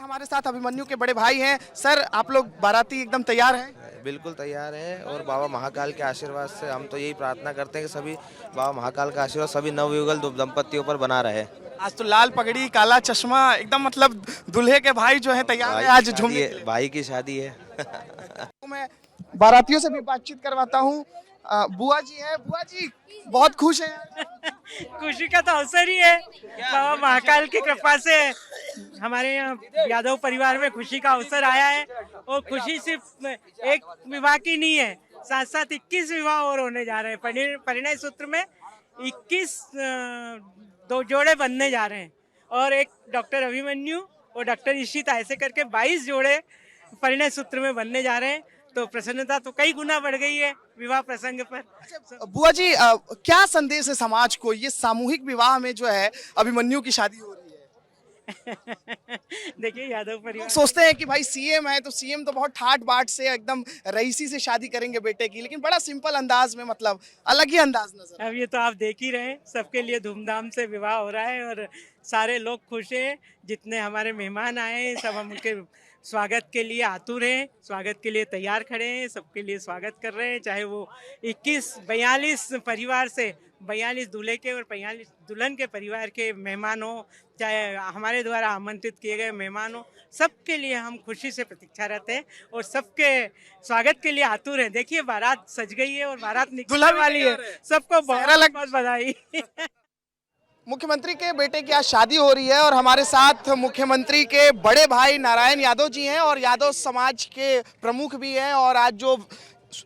हमारे साथ अभिमन्यु के बड़े भाई हैं। सर, आप लोग बाराती एकदम तैयार हैं? बिल्कुल तैयार है और बाबा महाकाल के आशीर्वाद से हम तो यही प्रार्थना करते हैं कि सभी बाबा महाकाल का आशीर्वाद सभी नवयुगल दंपतियों पर बना रहे। आज तो लाल पगड़ी, काला चश्मा, एकदम मतलब दूल्हे के भाई जो है तैयार है आज झूमने के लिए। भाई की शादी है। तो मैं बारातियों से भी बातचीत करवाता हूँ। बुआ जी हैं। बुआ जी बहुत खुश हैं। खुशी का तो अवसर ही है। बाबा महाकाल की कृपा से हमारे यहाँ यादव परिवार में खुशी का अवसर आया है और खुशी सिर्फ एक विवाह की नहीं है, साथ साथ 21 विवाह और होने जा रहे हैं। परिणय सूत्र में 21 दो जोड़े बनने जा रहे हैं और एक डॉक्टर अभिमन्यु और डॉक्टर इशिता, ऐसे करके 22 जोड़े परिणय सूत्र में बनने जा रहे हैं। तो प्रसन्नता तो कई गुना बढ़ गई है विवाह प्रसंग पर। बुआ जी, क्या संदेश है समाज को, ये सामूहिक विवाह में जो है अभिमन्यु की शादी हो रही है? देखिए, यादव परिवार लोग सोचते हैं कि भाई सीएम है तो सीएम तो बहुत ठाट बाट से एकदम रईसी से शादी करेंगे बेटे की, लेकिन बड़ा सिंपल अंदाज में, मतलब अलग ही अंदाज नजर। अब ये तो आप देख ही रहे हैं, सबके लिए धूमधाम से विवाह हो रहा है और सारे लोग खुश हैं। जितने हमारे मेहमान आए हैं सब हम उनके स्वागत के लिए आतुर हैं, स्वागत के लिए तैयार खड़े हैं, सबके लिए स्वागत कर रहे हैं। चाहे वो 42 परिवार से 42 दूल्हे के और 42 दुल्हन के परिवार के मेहमान हो, चाहे हमारे द्वारा आमंत्रित किए गए मेहमान हो, सबके लिए हम खुशी से प्रतीक्षारत हैं और सबके स्वागत के लिए आतुर हैं। देखिए, बारात सज गई है और बारात निकलने वाली है। सबको बहुत बहुत बधाई। मुख्यमंत्री के बेटे की आज शादी हो रही है और हमारे साथ मुख्यमंत्री के बड़े भाई नारायण यादव जी हैं और यादव समाज के प्रमुख भी हैं और आज जो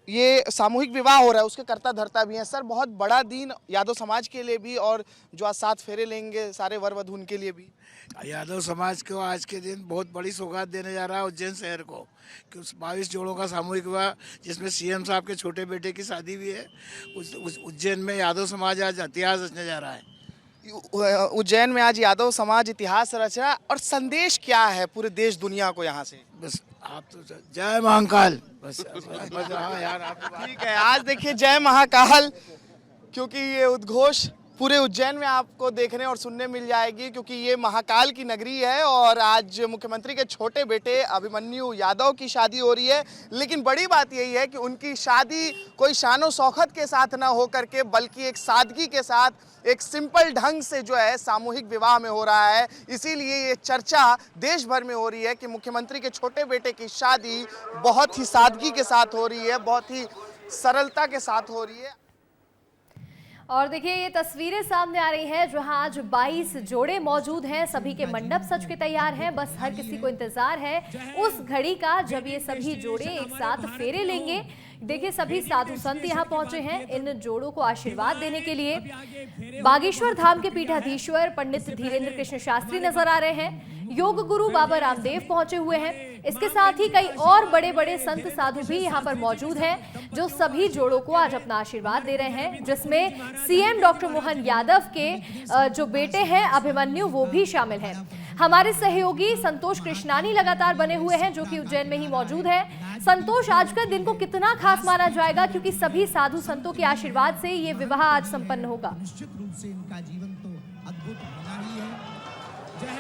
ये सामूहिक विवाह हो रहा है उसके कर्ता धर्ता भी हैं। सर, बहुत बड़ा दिन यादव समाज के लिए भी और जो आज 7 फेरे लेंगे सारे वर वधू उनके लिए भी। यादव समाज को आज के दिन बहुत बड़ी सौगात देने जा रहा है उज्जैन शहर को, कि उस 22 जोड़ों का सामूहिक विवाह जिसमें सीएम साहब के छोटे बेटे की शादी भी है, उस उज्जैन में यादव समाज आज इतिहास रचने जा रहा है। उज्जैन में आज यादव समाज इतिहास रचा और संदेश क्या है पूरे देश दुनिया को यहाँ से? बस आप तो जय महाकाल, बस हाँ यार, आप ठीक है। आज देखिए जय महाकाल, क्योंकि ये उद्घोष पूरे उज्जैन में आपको देखने और सुनने मिल जाएगी, क्योंकि ये महाकाल की नगरी है और आज मुख्यमंत्री के छोटे बेटे अभिमन्यु यादव की शादी हो रही है। लेकिन बड़ी बात यही है कि उनकी शादी कोई शानो शौकत के साथ ना हो करके, बल्कि एक सादगी के साथ, एक सिंपल ढंग से जो है सामूहिक विवाह में हो रहा है। इसीलिए ये चर्चा देश भर में हो रही है कि मुख्यमंत्री के छोटे बेटे की शादी बहुत ही सादगी के साथ हो रही है, बहुत ही सरलता के साथ हो रही है। और देखिए, ये तस्वीरें सामने आ रही हैं जहां आज 22 जोड़े मौजूद हैं। सभी के मंडप सज के तैयार हैं। बस हर किसी को इंतजार है उस घड़ी का जब ये सभी जोड़े एक साथ फेरे लेंगे। देखिए, सभी साधु संत यहाँ पहुंचे हैं इन जोड़ों को आशीर्वाद देने के लिए। बागेश्वर धाम के पीठाधीश्वर पंडित धीरेन्द्र कृष्ण शास्त्री नजर आ रहे हैं। योग गुरु बाबा रामदेव पहुंचे हुए हैं। इसके साथ ही कई और बड़े बड़े संत साधु भी यहाँ पर मौजूद हैं जो सभी जोड़ों को आज अपना आशीर्वाद दे रहे हैं, जिसमें सीएम डॉक्टर मोहन यादव के जो बेटे हैं अभिमन्यु, वो भी शामिल हैं। हमारे सहयोगी संतोष कृष्णानी लगातार बने हुए हैं जो कि उज्जैन में ही मौजूद है। संतोष, आज का दिन को कितना खास माना जाएगा, क्योंकि सभी साधु संतों के आशीर्वाद से ये विवाह आज संपन्न होगा? निश्चित रूप से इनका जीवन तो अद्भुत बना ही है।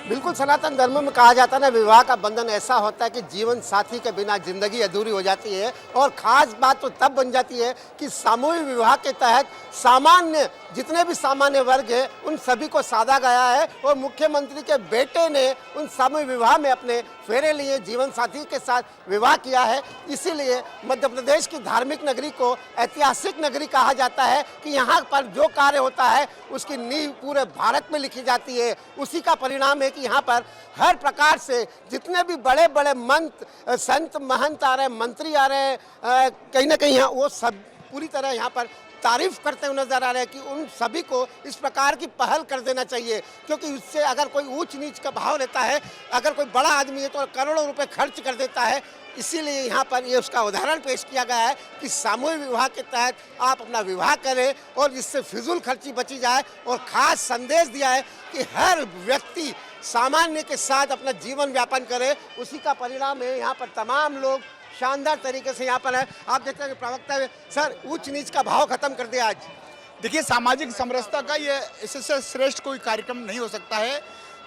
बिल्कुल, सनातन धर्म में कहा जाता है ना, विवाह का बंधन ऐसा होता है कि जीवन साथी के बिना जिंदगी अधूरी हो जाती है। और खास बात तो तब बन जाती है कि सामूहिक विवाह के तहत सामान्य जितने भी सामान्य वर्ग है उन सभी को साधा गया है और मुख्यमंत्री के बेटे ने उन सामूहिक विवाह में अपने फेरे लिए, जीवन साथी के साथ विवाह किया है। इसीलिए मध्य प्रदेश की धार्मिक नगरी को ऐतिहासिक नगरी कहा जाता है कि यहाँ पर जो कार्य होता है उसकी नींव पूरे भारत में लिखी जाती है। उसी का परिणाम है कि यहाँ पर हर प्रकार से जितने भी बड़े बड़े संत महंत आ रहे हैं, मंत्री आ रहे हैं, कहीं ना कहीं वो सब पूरी तरह यहाँ पर तारीफ करते हुए नजर आ रहे हैं कि उन सभी को इस प्रकार की पहल कर देना चाहिए, क्योंकि उससे अगर कोई ऊंच नीच का भाव रहता है, अगर कोई बड़ा आदमी है तो करोड़ों रुपए खर्च कर देता है। इसीलिए यहाँ पर ये उसका उदाहरण पेश किया गया है कि सामूहिक विवाह के तहत आप अपना विवाह करें और इससे फिजूल खर्ची बची जाए। और खास संदेश दिया है कि हर व्यक्ति सामान्य के साथ अपना जीवन व्यापन करे। उसी का परिणाम है यहाँ पर तमाम लोग शानदार तरीके से यहाँ पर है। आप देखते हैं प्रवक्ता सर ऊंच नीच का भाव खत्म कर दिया। आज देखिए, सामाजिक समरसता का ये इससे श्रेष्ठ कोई कार्यक्रम नहीं हो सकता है।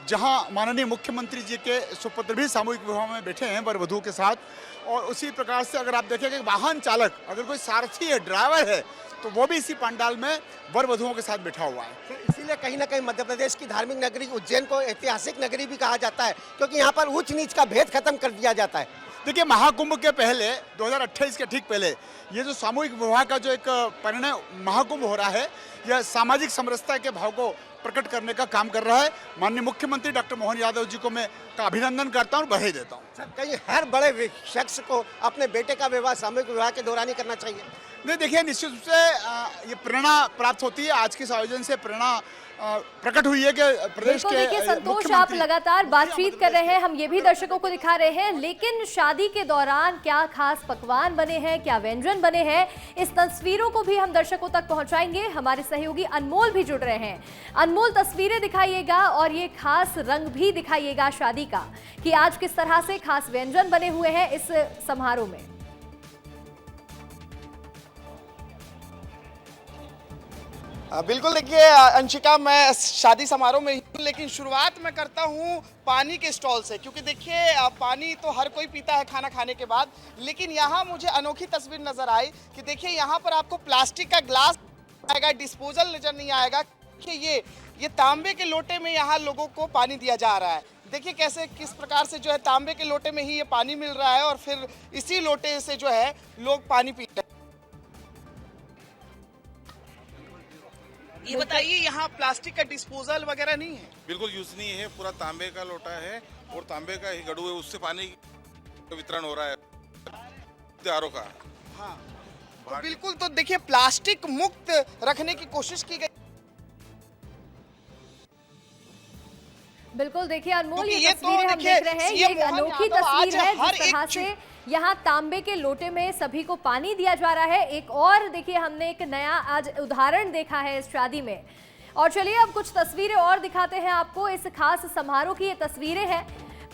जहां माननीय मुख्यमंत्री जी के सुपुत्र भी सामूहिक विवाह में बैठे हैं वर वधू के साथ। और उसी प्रकार से अगर आप देखें कि वाहन चालक अगर कोई सारथी है, ड्राइवर है, तो वो भी इसी पंडाल में वर वधुओं के साथ बैठा हुआ है। तो इसीलिए कहीं ना कहीं मध्य प्रदेश की धार्मिक नगरी उज्जैन को ऐतिहासिक नगरी भी कहा जाता है, क्योंकि यहाँ पर ऊंच नीच का भेद खत्म कर दिया जाता है। देखिए, महाकुंभ के पहले 2028 के ठीक पहले ये जो सामूहिक विवाह का जो एक परिणय महाकुंभ हो रहा है, यह सामाजिक समरसता के भाव को प्रकट करने का काम कर रहा है। माननीय मुख्यमंत्री डॉक्टर मोहन यादव जी को मैं अभिनंदन करता हूँ और बधाई देता हूँ। कहीं हर बड़े शख्स को अपने बेटे का विवाह सामूहिक विवाह के दौरान ही करना चाहिए। नहीं, देखिए, निश्चित रूप से ये प्रेरणा प्राप्त होती है। आज के इस आयोजन से प्रेरणा प्रकट हुई है कि प्रदेश के देखिए संतोष, आप लगातार बातचीत कर रहे हैं, हम ये भी दर्शकों को दिखा रहे हैं, लेकिन शादी के दौरान क्या खास पकवान बने हैं, क्या व्यंजन बने हैं, इस तस्वीरों को भी हम दर्शकों तक पहुंचाएंगे। हमारे सहयोगी अनमोल भी जुड़ रहे हैं। अनमोल, तस्वीरें दिखाइएगा और ये खास रंग भी दिखाइएगा शादी का, कि आज किस तरह से खास व्यंजन बने हुए हैं इस समारोह में। बिल्कुल, देखिए अंशिका, मैं शादी समारोह में ही हूँ, लेकिन शुरुआत मैं करता हूँ पानी के स्टॉल से, क्योंकि देखिए पानी तो हर कोई पीता है खाना खाने के बाद, लेकिन यहाँ मुझे अनोखी तस्वीर नजर आई कि देखिए यहाँ पर आपको प्लास्टिक का ग्लास आएगा, डिस्पोजल नजर नहीं आएगा। देखिए ये तांबे के लोटे में यहाँ लोगों को पानी दिया जा रहा है। देखिए कैसे किस प्रकार से जो है तांबे के लोटे में ही ये पानी मिल रहा है और फिर इसी लोटे से जो है लोग पानी पीते हैं। ये बताइए, यहाँ प्लास्टिक का डिस्पोजल वगैरह नहीं है? बिल्कुल यूज नहीं है, पूरा तांबे का लोटा है और तांबे का ही गड़ू है, उससे पानी का वितरण हो रहा है त्योहारों का। हाँ, तो बिल्कुल, तो देखिए प्लास्टिक मुक्त रखने की कोशिश की गई। बिल्कुल, देखिए अनमोल, ये ये तस्वीरें हम देख रहे हैं, ये एक अनोखी तस्वीर है हर जिस तरह से यहाँ तांबे के लोटे में सभी को पानी दिया जा रहा है। एक और देखिए, हमने एक नया आज उदाहरण देखा है इस शादी में। और चलिए अब कुछ तस्वीरें और दिखाते हैं आपको इस खास समारोह की। ये तस्वीरें हैं,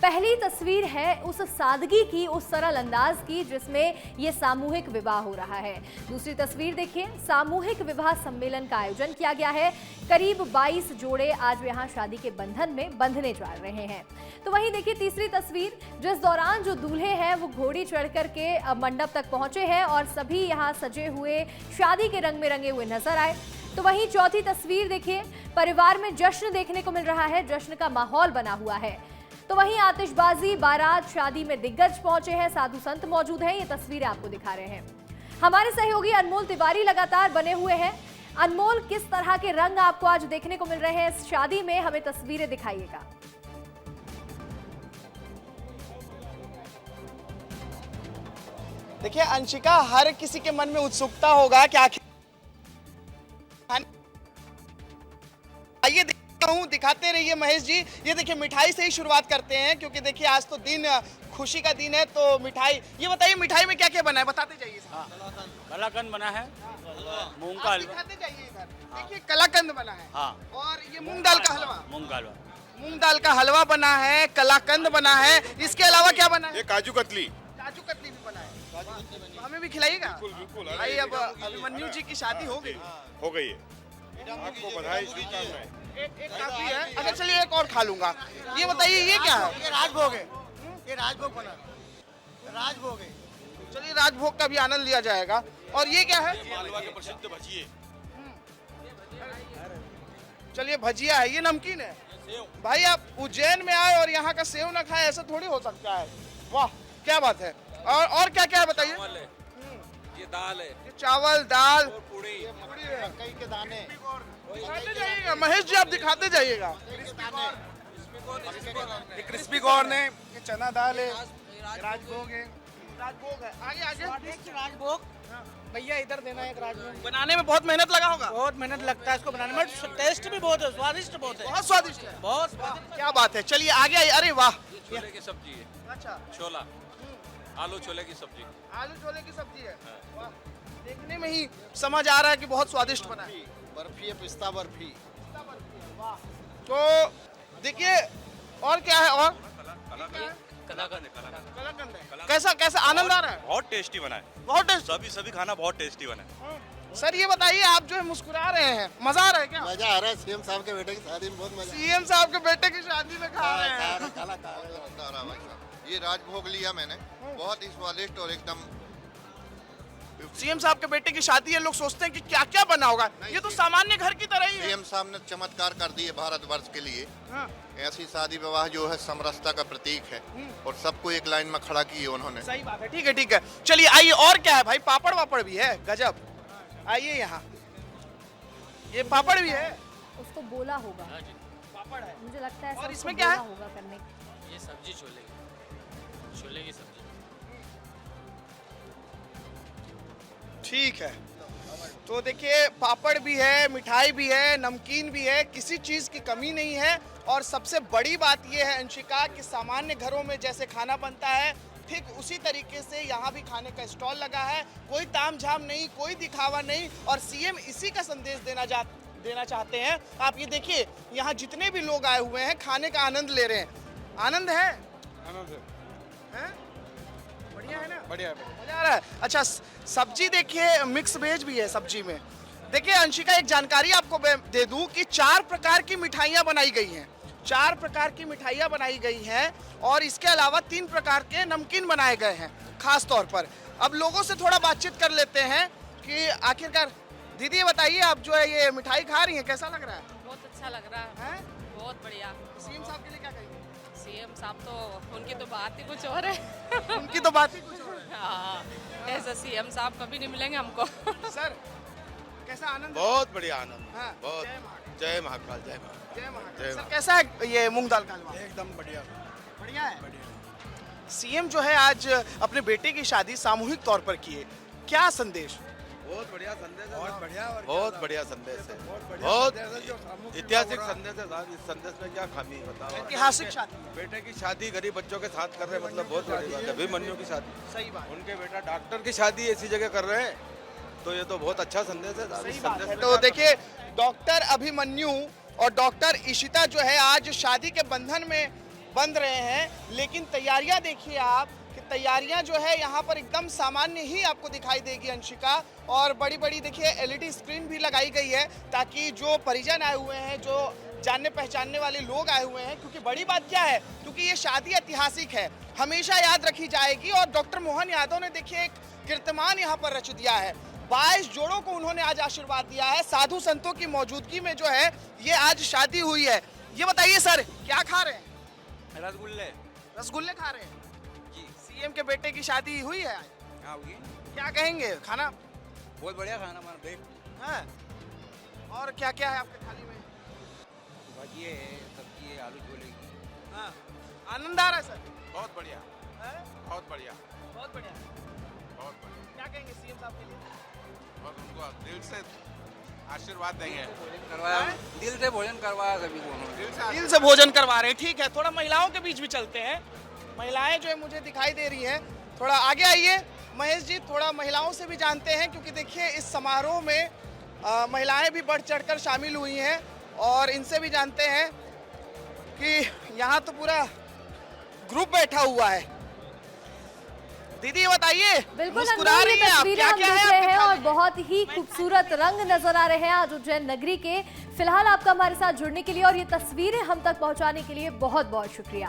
पहली तस्वीर है उस सादगी की, उस सरल अंदाज की जिसमें ये सामूहिक विवाह हो रहा है। दूसरी तस्वीर देखिए, सामूहिक विवाह सम्मेलन का आयोजन किया गया है। करीब 22 जोड़े आज यहाँ शादी के बंधन में बंधने जा रहे हैं। तो वहीं देखिए तीसरी तस्वीर, जिस दौरान जो दूल्हे हैं वो घोड़ी चढ़ करके मंडप तक पहुंचे हैं और सभी यहाँ सजे हुए शादी के रंग में रंगे हुए नजर आए। तो वहीं चौथी तस्वीर देखिए, परिवार में जश्न देखने को मिल रहा है, जश्न का माहौल बना हुआ है। तो वहीं आतिशबाजी, बारात, शादी में दिग्गज पहुंचे हैं, साधु संत मौजूद हैं। ये तस्वीरें आपको दिखा रहे हैं हमारे सहयोगी अनमोल तिवारी, लगातार बने हुए हैं। अनमोल, किस तरह के रंग आपको आज देखने को मिल रहे हैं इस शादी में, हमें तस्वीरें दिखाइएगा। देखिए अंशिका, हर किसी के मन में उत्सुकता होगा कि आखिर आइए दिखाते रहिए महेश जी। ये देखिए मिठाई से ही शुरुआत करते हैं, क्योंकि देखिए आज तो दिन खुशी का दिन है, तो मिठाई, ये बताइए मिठाई में क्या क्या बना है, बताते जाइए। कलाकंद बना है, मूंग का हलवा, दिखाते जाइए इधर। देखिए कलाकंद बना है, हाँ, और ये मूंग दाल का हलवा, मूंग दाल का हलवा बना है, कलाकंद बना है। इसके अलावा क्या बना है? ये काजू कतली भी बना है। तो हमें भी खिलाइएगा। बिल्कुल। भाई अब अभिमन्यु जी की शादी हो गई है, आपको बधाई। एक काफी है। अच्छा चलिए एक और खा लूंगा। ये बताइए ये क्या है? ये राजभोग है, ये राजभोग बना, राजभोग है। चलिए राजभोग का भी आनंद लिया जाएगा। और ये क्या है? मालवा के प्रसिद्ध भजिए। चलिए भजिया है, ये नमकीन है। भाई आप उज्जैन में आए और यहाँ का सेव ना खाए, ऐसा थोड़ी हो सकता है। वाह क्या बात है। और क्या क्या है बताइए? ये दाल है, ये चावल, दाल, पूड़ी है, कई के दाने, दिखाते जाइएगा महेश जी, आप दिखाते जाइएगा। ये क्रिस्पी कॉर्न है, ये चना दाल है, राजभोग है, आगे आगे राजभोग भैया इधर देना है। एक राजभोग बनाने में बहुत मेहनत लगा होगा। बहुत मेहनत लगता है इसको बनाने में, टेस्ट भी बहुत है, स्वादिष्ट बहुत है, बहुत स्वादिष्ट है, बहुत क्या बात है। चलिए आगे आइए। अरे वाह, छोले की सब्जी है, अच्छा छोला, आलू छोले की सब्जी, आलू छोले की सब्जी है। वाह, देखने में ही समझ आ रहा है कि बहुत स्वादिष्ट बना है। बर्फी है, पिस्ता बर्फी। वाह, तो देखिए और क्या है? और कलाकंद है। कैसा कैसा आनंद आ रहा है? बहुत टेस्टी बना है, बहुत टेस्ट। सभी खाना बहुत टेस्टी बना है। सर ये बताइए, आप जो है मुस्कुरा रहे हैं, मजा आ रहा है क्या? मजा आ रहा है, सीएम साहब के बेटे की शादी में बहुत मजा। सीएम साहब के बेटे की शादी में खा रहे हैं। ये राजभोग लिया मैंने, बहुत ही स्वादिष्ट और एकदम। सीएम साहब के बेटे की शादी है, लोग सोचते हैं कि क्या क्या बना होगा, ये तो सामान्य घर की तरह ही है। सीएम साहब ने चमत्कार कर दिए भारतवर्ष के लिए। हाँ। ऐसी शादी विवाह जो है समरसता का प्रतीक है और सबको एक लाइन में खड़ा किए उन्होंने। सही बात है, ठीक है ठीक है। चलिए आइए, और क्या है भाई, पापड़ वापड़ भी है, गजब। आइए यहाँ, ये पापड़ भी है। उसको बोला होगा, पापड़ है, मुझे लगता है। और इसमें क्या है? होगा करने ये सब्जी छोले की सब्जी। ठीक है। तो देखिए, पापड़ भी है, मिठाई भी है, नमकीन भी है, किसी चीज की कमी नहीं है। और सबसे बड़ी बात यह है अंशिका कि सामान्य घरों में जैसे खाना बनता है, ठीक उसी तरीके से यहाँ भी खाने का स्टॉल लगा है। कोई तामझाम नहीं, कोई दिखावा नहीं, और सीएम इसी का संदेश देना चाहते हैं। आप ये देखिए, यहाँ जितने भी लोग आए हुए हैं खाने का आनंद ले रहे हैं। आनंद है? हैं? बढ़िया है ना? बढ़िया मजा आ रहा है। अच्छा, सब्जी देखिए, मिक्स वेज भी है सब्जी में। देखिए अंशिका, एक जानकारी आपको दे दूं कि 4 प्रकार की मिठाइयाँ बनाई गई हैं। 4 प्रकार की मिठाइयाँ बनाई गई हैं और इसके अलावा 3 प्रकार के नमकीन बनाए गए हैं खास तौर पर। अब लोगों से थोड़ा बातचीत कर लेते हैं कि आखिरकार, दीदी ये बताइए, आप जो है ये मिठाई खा रही हैं, कैसा लग रहा है? बहुत अच्छा लग रहा है, बहुत बढ़िया। सीएम साहब के लिए क्या कहेंगे? सीएम साहब तो उनकी तो बात ही कुछ और है। उनकी तो बात ही कुछ और है। हाँ, ऐसा सीएम साहब कभी नहीं मिलेंगे हमको। सर कैसा आनंद? बहुत बढ़िया आनंद। हाँ, बहुत। जय महाकाल, जय महाकाल। जय महाकाल। सर कैसा है ये मूंग दाल का हलवा? एकदम बढ़िया बढ़िया है। सीएम जो है आज अपने बेटे की शादी सामूहिक तौर पर की है, क्या संदेश? बहुत बढ़िया संदेश है, बहुत बढ़िया और बहुत बढ़िया संदेश है, बढ़िया बहुत संदेश है जो सामूहिक ऐतिहासिक संदेश है साहब। इस संदेश में क्या खामी है बताओ? ऐतिहासिक शादी, बेटे की शादी गरीब बच्चों के साथ कर रहे हैं, मतलब बहुत बड़ी बात है। अभिमन्यु की शादी, सही बात, उनके बेटा डॉक्टर की शादी ऐसी जगह कर रहे हैं, तो ये तो बहुत अच्छा संदेश है साहब। सही इस बात संदेश है। में तो क्या देखिए, डॉक्टर अभिमन्यु और डॉक्टर इशिता जो है आज शादी के बंधन में बंध रहे हैं, लेकिन तैयारियां देखिए आप कि तैयारियां जो है यहाँ पर एकदम सामान्य ही आपको दिखाई देगी अंशिका। और बड़ी बड़ी देखिए एलईडी स्क्रीन भी लगाई गई है ताकि जो परिजन आए हुए हैं, जो जानने पहचानने वाले लोग आए हुए हैं, क्योंकि बड़ी बात क्या है, क्योंकि ये शादी ऐतिहासिक है, हमेशा याद रखी जाएगी। और डॉक्टर मोहन यादव ने देखिए एक कीर्तिमान यहाँ पर रच दिया है। 22 जोड़ों को उन्होंने आज आशीर्वाद दिया है, साधु संतों की मौजूदगी में जो है ये आज शादी हुई है। ये बताइए सर, क्या खा रहे हैं? रसगुल्ले। रसगुल्ले खा रहे हैं जी। सीएम के बेटे की शादी हुई है आज, हाँ होगी। क्या कहेंगे? खाना बहुत बढ़िया खाना हमारा देख। है? और क्या क्या है आपके थाली में? भाजी है, सब्जी है, आलू छोले की। हाँ, आनंद आ रहा है सर? बहुत बढ़िया, है? बहुत बढ़िया, बहुत बढ़िया। बहुत बढ़िया। क्या कहेंगे सीएम साहब के लिए? और उनको दिल से आशीर्वाद देंगे। करवाया, दिल से भोजन करवाया सभी को उन्होंने। दिल से भोजन करवा रहे हैं, ठीक है। थोड़ा महिलाओं के बीच भी चलते हैं। महिलाएं जो है मुझे दिखाई दे रही हैं, थोड़ा आगे आइए महेश जी, थोड़ा महिलाओं से भी जानते हैं, क्योंकि देखिए इस समारोह में महिलाएं भी बढ़ चढ़कर शामिल हुई हैं और इनसे भी जानते हैं कि यहाँ तो पूरा ग्रुप बैठा हुआ है। दीदी ये बताइए, बिल्कुल मुस्कुरा अनमोल, रही ये हैं आप, तस्वीरें क्या हम क्या देख है रहे आपके हैं और थाली में? बहुत ही खूबसूरत रंग नजर आ रहे हैं आज उज्जैन नगरी के। फिलहाल आपका हमारे साथ जुड़ने के लिए और ये तस्वीरें हम तक पहुंचाने के लिए बहुत बहुत शुक्रिया।